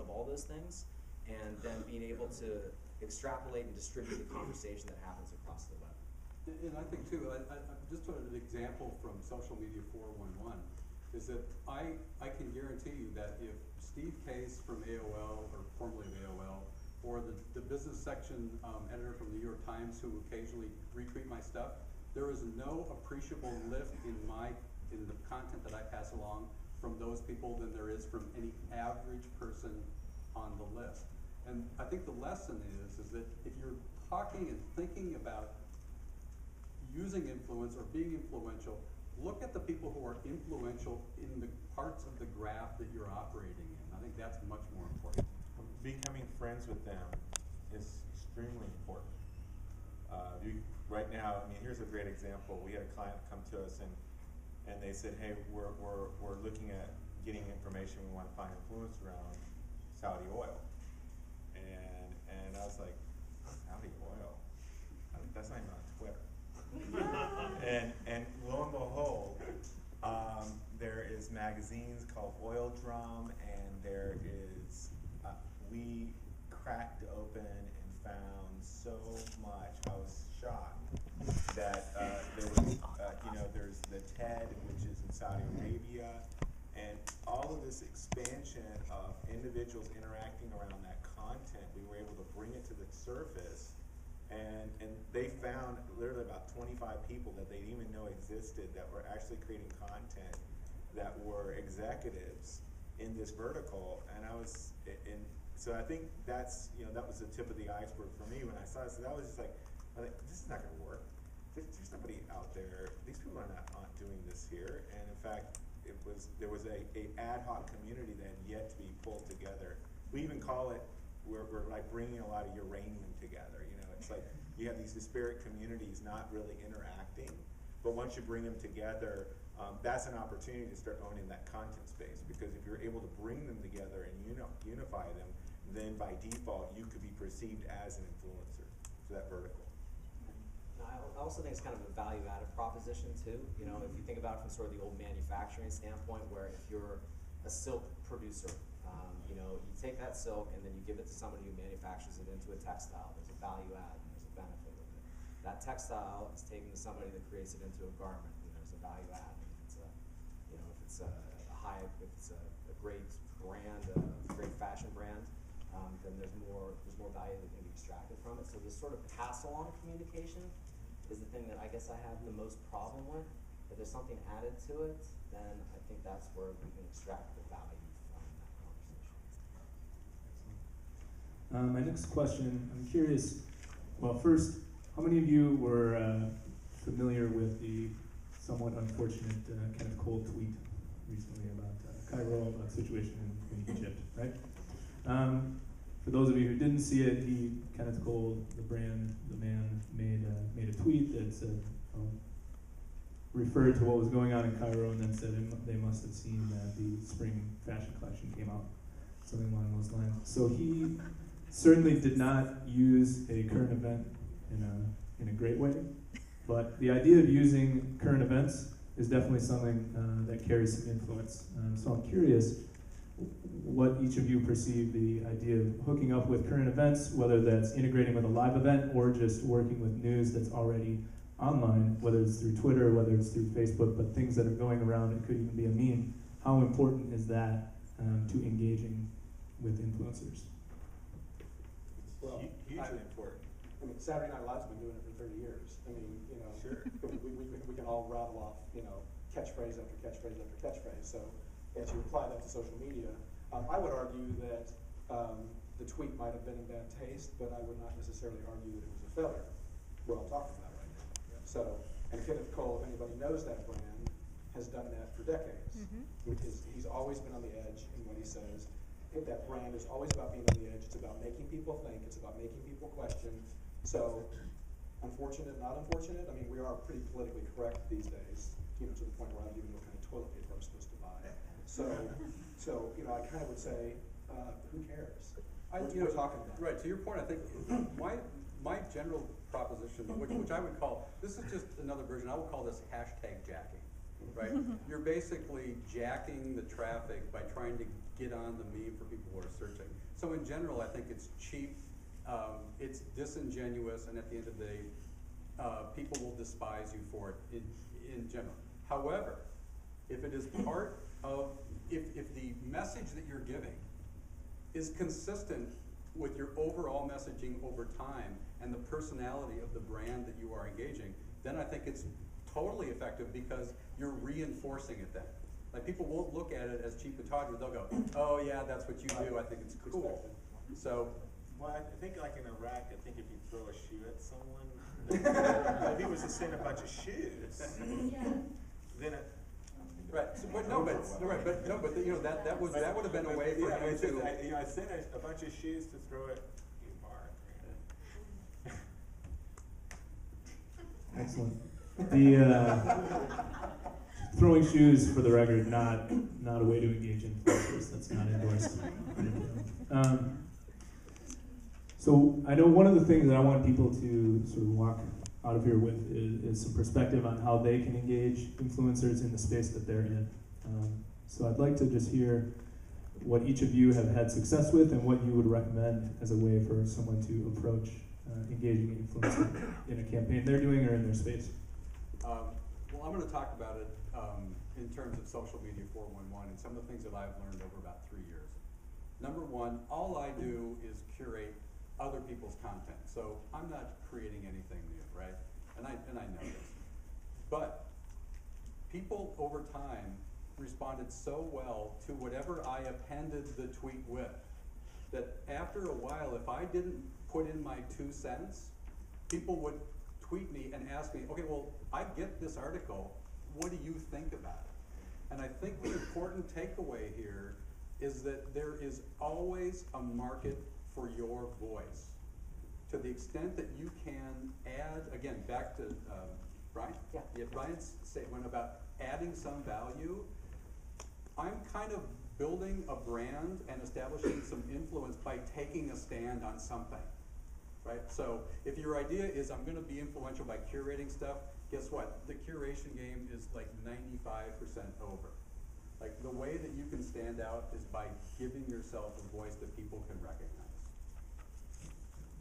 of all those things, and then being able to extrapolate and distribute the conversation that happens across the web. And I think too, I just an example from Social Media 411 is that I can guarantee you that if Steve Case from AOL, or formerly of AOL, or the business section editor from the New York Times who occasionally retweet my stuff, there is no appreciable lift in the content that I pass along from those people than there is from any average person on the list. And I think the lesson is that if you're talking and thinking about using influence or being influential, look at the people who are influential in the parts of the graph that you're operating in. I think that's much more important. Becoming friends with them is extremely important. Right now, I mean, here's a great example. We had a client come to us and they said, hey, we're looking at getting information. We want to find influence around Saudi oil. And I was like, Saudi oil? That's not even on Twitter. and lo and behold, there is magazines called Oil Drum, and there is, we cracked open and found so much. I was shocked that there was, there's the TED, which is in Saudi Arabia, and all of this expansion of individuals interacting around that content, we were able to bring it to the surface. And they found literally about 25 people that they didn't even know existed that were actually creating content that were executives in this vertical. And so I think that's, that was the tip of the iceberg for me when I saw it. So that was just like, this is not going to work. There's nobody out there. These people are not doing this here. And in fact, there was a ad hoc community that had yet to be pulled together. We even call it, we're like bringing a lot of uranium together. It's like you have these disparate communities not really interacting, but once you bring them together, that's an opportunity to start owning that content space, because if you're able to bring them together and unify them, then by default you could be perceived as an influencer for that vertical. I also think it's kind of a value-added proposition too. If you think about it from sort of the old manufacturing standpoint, where if you're a silk producer, you take that silk and then you give it to somebody who manufactures it into a textile. There's a value add and there's a benefit with it. That textile is taken to somebody that creates it into a garment, and there's a value add. And if it's a, if it's a great brand, a great fashion brand, then there's more value that can be extracted from it. So this sort of pass-along communication is the thing that I guess I have the most problem with. If there's something added to it, then I think that's where we can extract the value. My next question, I'm curious, well, first, how many of you were familiar with the somewhat unfortunate Kenneth Cole tweet recently about Cairo, about the situation in Egypt, right? For those of you who didn't see it, Kenneth Cole, the man, made a tweet that said, referred to what was going on in Cairo, and then said they must have seen that the spring fashion collection came out, something along those lines. So he certainly did not use a current event in a great way, but the idea of using current events is definitely something that carries some influence. So I'm curious what each of you perceive the idea of hooking up with current events, whether that's integrating with a live event or just working with news that's already online, whether it's through Twitter, whether it's through Facebook, but things that are going around, it could even be a meme. How important is that to engaging with influencers? Well, hugely important. I mean, Saturday Night Live's been doing it for 30 years. I mean, Sure. we can all rattle off, catchphrase after catchphrase after catchphrase. So as you apply that to social media, I would argue that the tweet might have been in bad taste, but I would not necessarily argue that it was a failure. We're all talking about right now. Yeah. So, and Kenneth Cole, if anybody knows that brand, has done that for decades. He's always been on the edge in what he says. That brand is always about being on the edge. It's about making people think. It's about making people question. So, unfortunate, not unfortunate. I mean, we are pretty politically correct these days, to the point where I don't even know what kind of toilet paper I'm supposed to buy. So I kind of would say, who cares? We're talking about. Right, to your point, I think my general proposition, which I would call, this is just another version, I would call this hashtag jacking, right? You're basically jacking the traffic by trying to get on the meme for people who are searching. So in general, I think it's cheap, it's disingenuous, and at the end of the day, people will despise you for it in general. However, if it is part of, if the message that you're giving is consistent with your overall messaging over time and the personality of the brand that you are engaging, then I think it's totally effective because you're reinforcing it then. Like, people won't look at it as cheap and tawdry, they'll go, oh yeah, that's what you do, I think it's cool. So, well, I think like in Iraq, I think if you throw a shoe at someone, if he was to send a bunch of shoes, then it. right, so, but you know, that would have been a way for him to. I sent a bunch of shoes to throw at you, Mark. Excellent. The throwing shoes, for the record, not a way to engage influencers. That's not endorsed. So I know one of the things that I want people to sort of walk out of here with is some perspective on how they can engage influencers in the space that they're in. So I'd like to just hear what each of you have had success with and what you would recommend as a way for someone to approach engaging an influencer in a campaign they're doing or in their space. Well, I'm going to talk about it in terms of social media 411 and some of the things that I've learned over about 3 years. Number one, all I do is curate other people's content. So I'm not creating anything new, right? And I know this. But people over time responded so well to whatever I appended the tweet with that after a while, if I didn't put in my 2 cents, people would tweet me and ask me, okay, well, I get this article, what do you think about it? And I think the important takeaway here is that there is always a market for your voice. To the extent that you can add, again, back to Brian? Yeah. Brian's statement about adding some value, I'm kind of building a brand and establishing some influence by taking a stand on something, right? So if your idea is I'm gonna be influential by curating stuff, guess what? The curation game is like 95% over. Like, the way that you can stand out is by giving yourself a voice that people can recognize.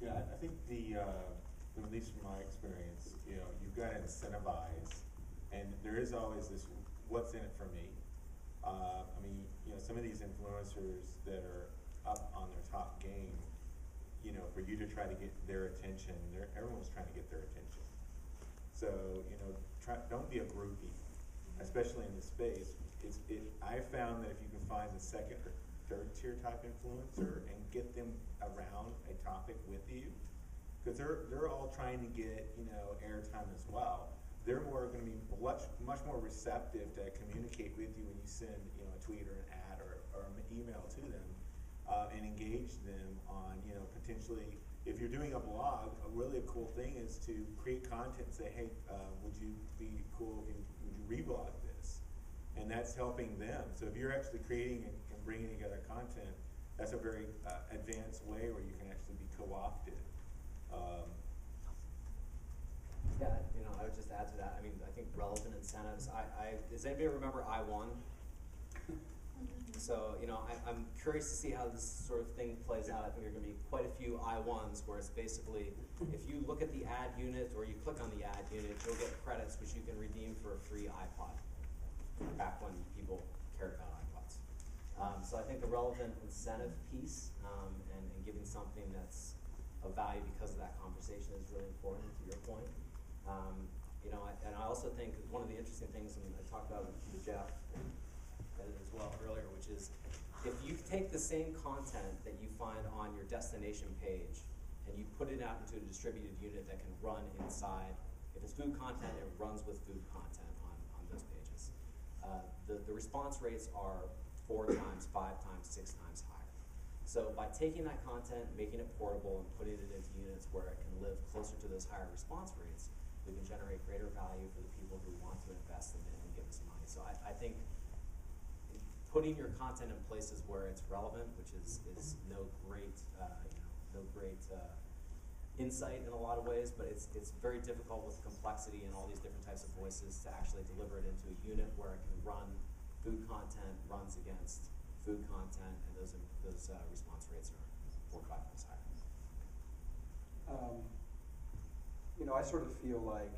Yeah, I think at least from my experience, you know, you've got to incentivize, and there is always this, what's in it for me? I mean, you know, some of these influencers that are up on their top game, you know, for you to try to get their attention, everyone's trying to get their attention. So, you know, don't be a groupie, especially in this space. I found that if you can find the second or third tier type influencer and get them around a topic with you, because they're all trying to get, you know, airtime as well. They're more going to be much more receptive to communicate with you when you send, you know, a tweet or an ad or an email to them, and engage them on, you know, potentially, if you're doing a blog, a really cool thing is to create content and say, hey, would you be cool if would you reblog this? And that's helping them. So if you're actually creating and bringing together content, that's a very advanced way where you can actually be co-opted. Yeah, you know, I would just add to that. I mean, I think relevant incentives. Does anybody remember I-1? So, you know, I'm curious to see how this sort of thing plays out. I think there are going to be quite a few I-1s where it's basically, if you look at the ad unit or you click on the ad unit, you'll get credits which you can redeem for a free iPod, back when people cared about iPods. So I think the relevant incentive piece and giving something that's of value because of that conversation is really important, to your point. You know, and I also think one of the interesting things, and I talked about it with Jeff as well earlier, which is if you take the same content that you find on your destination page and you put it out into a distributed unit that can run inside, if it's food content, it runs with food content on those pages. The response rates are 4 times, 5 times, 6 times higher. So by taking that content, making it portable, and putting it into units where it can live closer to those higher response rates, we can generate greater value for the people who want to invest in it and give us money. So I think putting your content in places where it's relevant, which is no great, insight in a lot of ways, but it's very difficult with complexity and all these different types of voices to actually deliver it into a unit where it can run food content, runs against food content, and those response rates are 4 or 5 times higher. I sort of feel like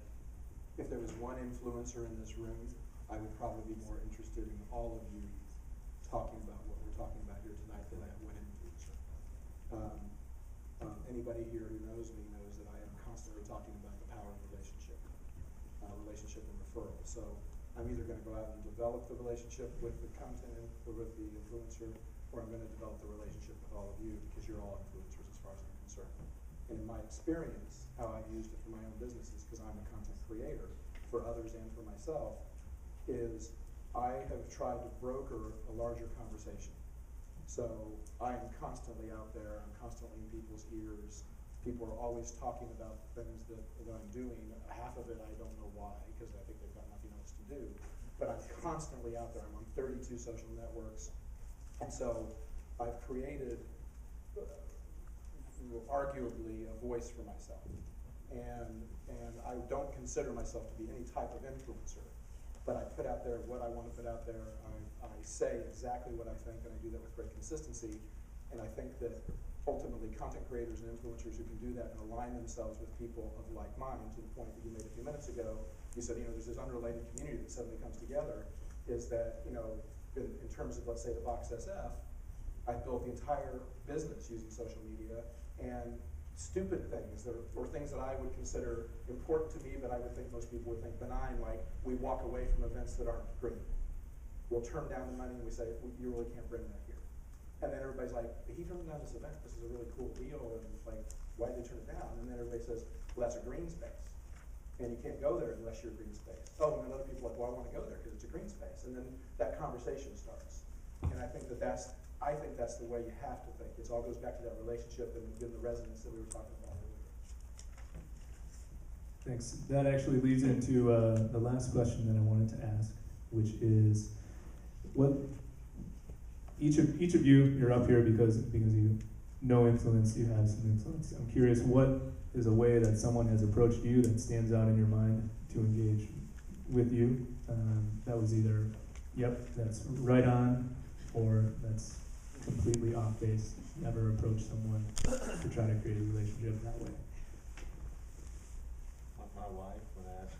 if there was one influencer in this room, I would probably be more interested in all of you talking about what we're talking about here tonight than I would influencer. Anybody here who knows me knows that I am constantly talking about the power of relationship and referral. So I'm either going to go out and develop the relationship with the content or with the influencer, or I'm going to develop the relationship with all of you because you're all influencers as far as I'm concerned. And in my experience, how I've used it for my own businesses, because I'm a content creator for others and for myself, is I have tried to broker a larger conversation. So I am constantly out there, I'm constantly in people's ears. People are always talking about the things that I'm doing. Half of it I don't know why, because I think they've got nothing else to do. But I'm constantly out there. I'm on 32 social networks. And so I've created arguably a voice for myself. And I don't consider myself to be any type of influencer, but I put out there what I want to put out there. I say exactly what I think, and I do that with great consistency. And I think that ultimately content creators and influencers who can do that and align themselves with people of like mind, to the point that you made a few minutes ago, you said, there's this unrelated community that suddenly comes together, is that, in terms of, let's say, the Box SF, I built the entire business using social media, and stupid things or things that I would consider important to me, but I would think most people would think benign, like we walk away from events that aren't green. We'll turn down the money and we say, you really can't bring that here. And then everybody's like, he turned down this event, this is a really cool deal, and like, why did they turn it down? And then everybody says, well, that's a green space, and you can't go there unless you're a green space. Oh, and then other people are like, well, I want to go there because it's a green space. And then that conversation starts. And I think that's the way you have to think. It all goes back to that relationship and the resonance that we were talking about earlier. Thanks. That actually leads into the last question that I wanted to ask, which is, what each of you, you're up here because you know influence, you have some influence. I'm curious, what is a way that someone has approached you that stands out in your mind to engage with you? That was either, yep, that's right on, or that's completely off base. Never approach someone to try to create a relationship that way. My wife, when I asked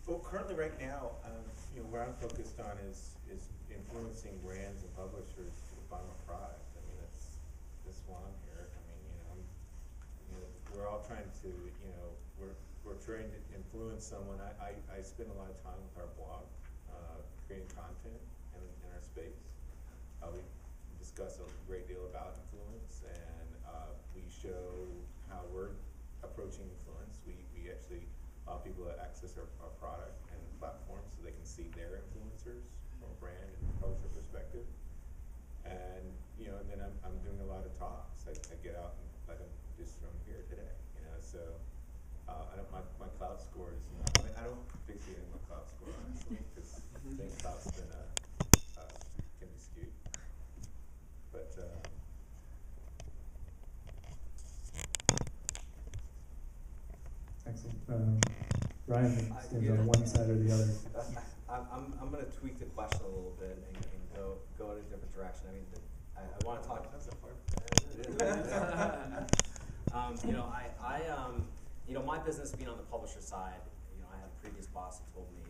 well, currently right now, where I'm focused on is influencing brands and publishers to buy my product. I mean, that's why I'm here. I mean, we're all trying to, we're trying to influence someone. I spend a lot of time with our blog, creating content in our space. We discuss a great deal about influence, and we show how we're approaching influence. We actually allow people to access our product and platforms so they can see their influencers from a brand and publisher perspective. And and then I'm doing a lot of talks. I get out and like I'm just from here today. So I don't my cloud score is I don't fixate on my cloud score honestly, because I think cloud's been can be skewed. But Excellent. Ryan stands on one side or the other. I'm going to tweak the question a little bit and go in a different direction. I mean, I want to talk. That's a part. My business being on the publisher side, I had a previous boss who told me,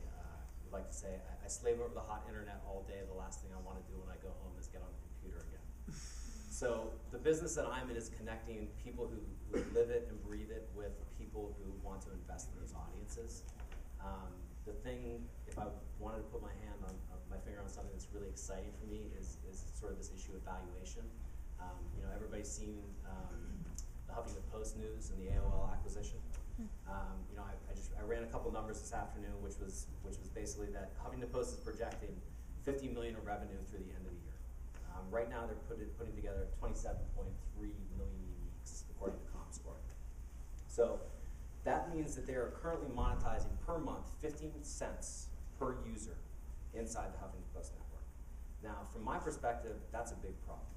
would like to say, I slave over the hot internet all day. The last thing I want to do when I go home is get on the computer again. So the business that I'm in is connecting people who live it and breathe it with people who want to invest in those audiences. The thing, if I wanted to put my finger on something that's really exciting for me, is sort of this issue of valuation. Everybody's seen the Huffington Post news and the AOL acquisition. I ran a couple numbers this afternoon, which was basically that Huffington Post is projecting $50 million of revenue through the end of the year. Right now, they're putting together 27.3 million uniques, according to ComScore. So that means that they are currently monetizing per month 15 cents per user inside the Huffington Post network. Now, from my perspective, that's a big problem,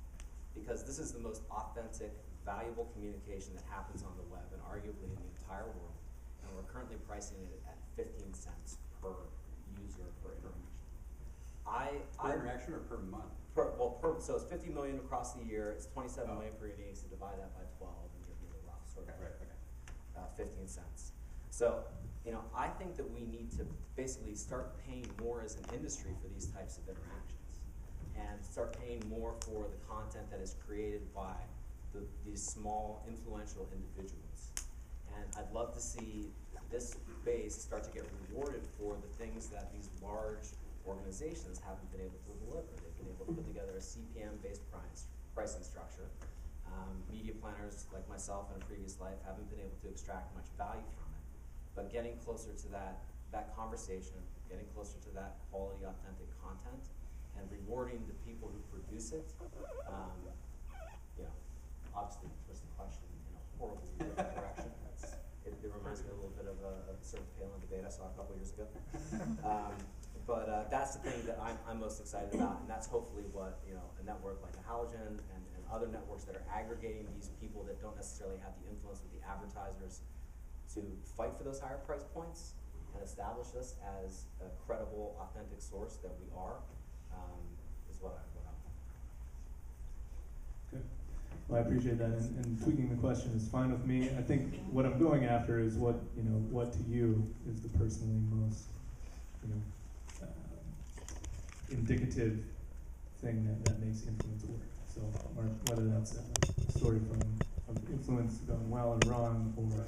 because this is the most authentic, valuable communication that happens on the web and arguably in the entire world, and we're currently pricing it at 15 cents per user. user per interaction. Per interaction or per month? So it's 50 million across the year, it's 27 million per unique, so divide that by 12 and give you the rough sort of, Okay, right, 15 cents. So, you know, I think that we need to basically start paying more as an industry for these types of interactions, and start paying more for the content that is created by these small, influential individuals. And I'd love to see this base start to get rewarded for the things that these large organizations haven't been able to deliver. They've been able to put together a CPM-based pricing structure. Media planners like myself in a previous life haven't been able to extract much value from it. But getting closer to that conversation, getting closer to that quality, authentic content, and rewarding the people who produce it, you know, obviously twist the question in a horribly different direction. It reminds me a little bit of a sort of Palin debate I saw a couple years ago. But that's the thing that I'm most excited about, and that's hopefully what, you know, a network like a Halogen and other networks that are aggregating these people that don't necessarily have the influence with the advertisers to fight for those higher price points and establish us as a credible, authentic source that we are, is what I'm. Good. Well, I appreciate that, and tweaking the question is fine with me. I think what I'm going after is what to you is the personally most, indicative thing that makes influence work. So, or whether that's a story of influence gone well or wrong, or